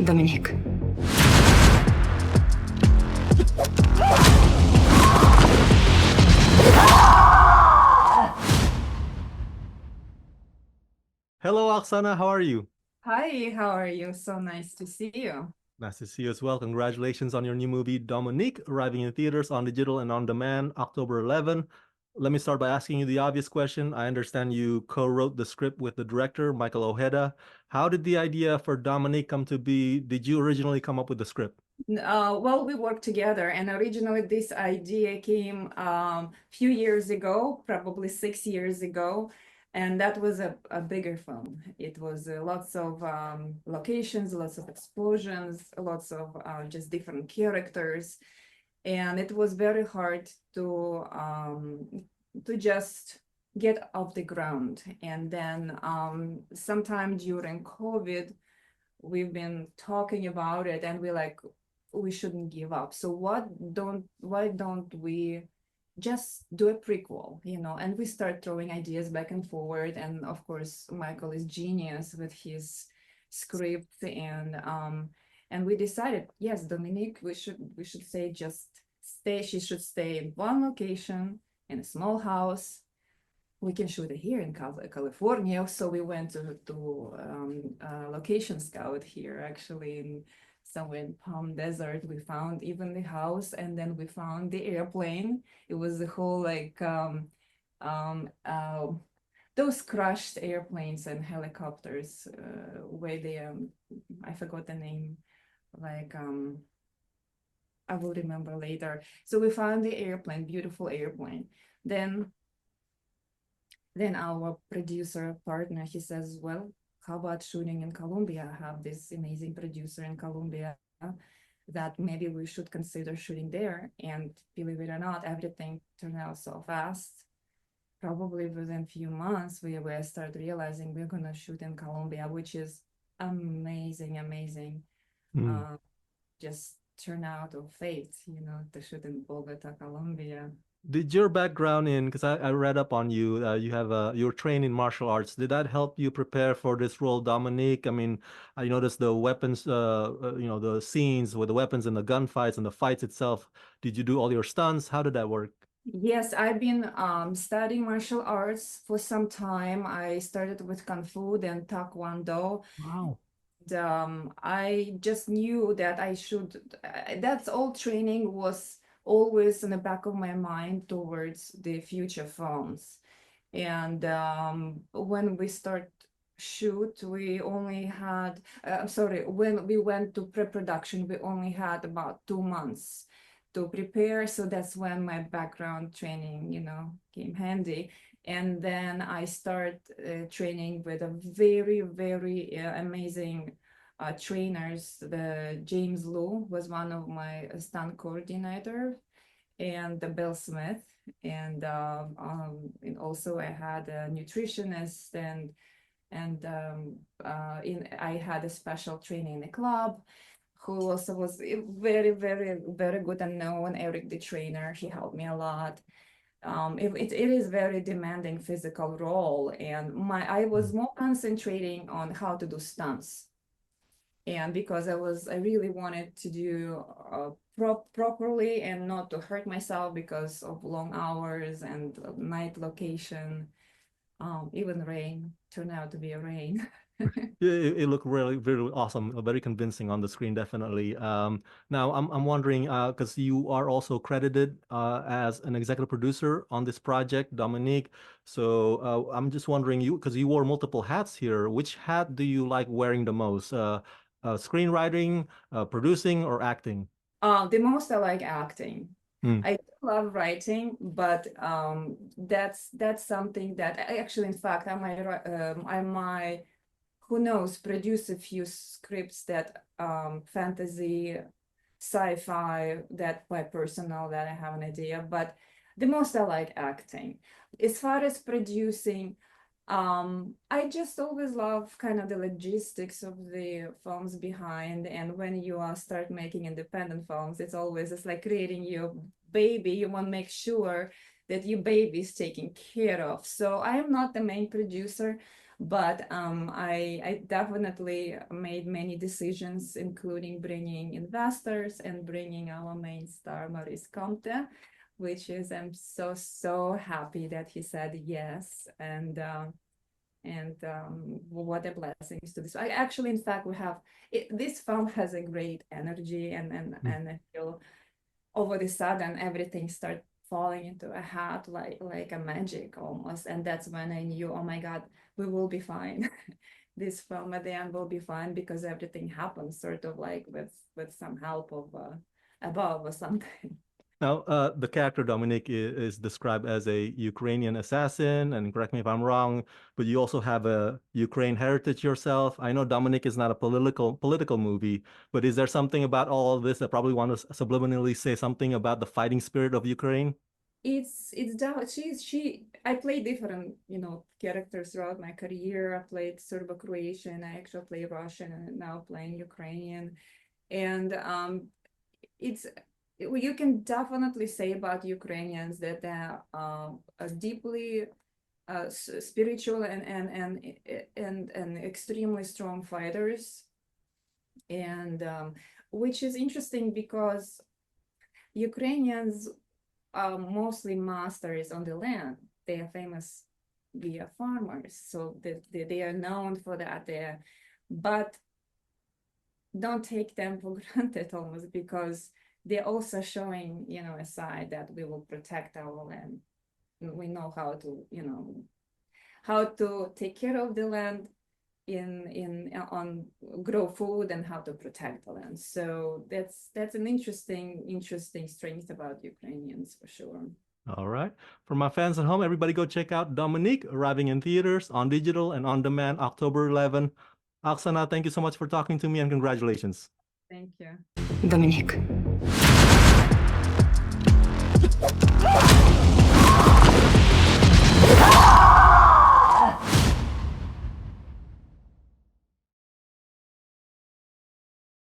Dominique. Hello, Oksana. How are you? Hi, how are you? So nice to see you. Nice to see you as well. Congratulations on your new movie, Dominique, arriving in theaters on digital and on demand October 11. Let me start by asking you the obvious question. I understand you co-wrote the script with the director, Michael Ojeda. How did the idea for Dominique come to be? Did you originally come up with the script? Well, we worked together, and originally this idea came few years ago, probably 6 years ago, and that was a bigger film. It was lots of locations, lots of explosions, lots of just different characters, and it was very hard to just get off the ground. And then sometime during COVID, we've been talking about it, and we're like, we shouldn't give up. So why don't we just do a prequel, and we start throwing ideas back and forward. And of course, Michael is genius with his script, and we decided, yes, Dominique, we should say just stay. She should stay in one location in a small house. We can shoot it here in California. So we went to location scout here, actually, in somewhere in Palm Desert. We found even the house, and then we found the airplane. It was the whole like um, uh, those crushed airplanes and helicopters, where they I forgot the name, like I will remember later. So we found the airplane, beautiful airplane. Then our producer partner, he says, well, how about shooting in Colombia? I have this amazing producer in Colombia that maybe we should consider shooting there. And believe it or not, everything turned out so fast. Probably within a few months, we start realizing we're going to shoot in Colombia, which is amazing, amazing. Hmm. Just turn out of fate, to shoot in Bogota, Colombia. Did your background in, because I read up on you, you're trained in martial arts. Did that help you prepare for this role, Dominique? I mean, I noticed the weapons, the scenes with the weapons and the gunfights and the fights itself. Did you do all your stunts? How did that work? Yes, I've been studying martial arts for some time. I started with Kung Fu, then Taekwondo. Wow. I just knew that I should, that's all training was always in the back of my mind towards the future films. And when we start shoot, we only had, I'm sorry, when we went to pre-production, we only had about 2 months to prepare. So that's when my background training, came handy. And then I start training with a very, very amazing trainers. The James Liu was one of my stunt coordinator, and the Bill Smith, and also I had a nutritionist, and I had a special training in the club, who also was very, very, very good and known, Eric the trainer. He helped me a lot. It is very demanding physical role, and I was more concentrating on how to do stunts. And because I really wanted to do properly and not to hurt myself because of long hours and night location. Even rain turned out to be a rain. It looked really, very awesome, very convincing on the screen, definitely. Now, I'm wondering, because you are also credited as an executive producer on this project, Dominique. So I'm just wondering, because you wore multiple hats here, which hat do you like wearing the most? Screenwriting, producing, or acting? The most I like acting. Hmm. I do love writing, but that's something that actually, in fact, I might, who knows, produce a few scripts that fantasy, sci-fi, that by personal, that I have an idea. But the most I like acting. As far as producing, I just always love kind of the logistics of the films behind. And when you start making independent films, it's like creating your baby. You want to make sure that your baby is taken care of. So I am not the main producer, But I definitely made many decisions, including bringing investors and bringing our main star, Maurice Comte, which is, I'm so happy that he said yes. And what a blessing to this. Actually, in fact, this film has a great energy, and I feel all of a sudden everything started falling into a hat like a magic almost. And that's when I knew, oh my God, we will be fine. This film at the end will be fine because everything happens sort of like with some help of above or something. Now, the character Dominique is described as a Ukrainian assassin, and correct me if I'm wrong, but you also have a Ukraine heritage yourself. I know Dominique is not a political movie, but is there something about all of this that probably want to subliminally say something about the fighting spirit of Ukraine? It's that she I played different, characters throughout my career. I played Serbo-Croatian, I actually play Russian, and now playing Ukrainian. And it's you can definitely say about Ukrainians that they're deeply spiritual and extremely strong fighters. And which is interesting because Ukrainians are mostly masters on the land. They are famous via farmers, so they are known for that there. But don't take them for granted almost, because they're also showing, a side that we will protect our land. We know how to take care of the land on grow food, and how to protect the land. So that's an interesting strength about Ukrainians for sure. All right. For my fans at home, everybody go check out Dominique, arriving in theaters, on digital, and on demand October 11. Oksana, thank you so much for talking to me, and congratulations. Thank you. Dominique.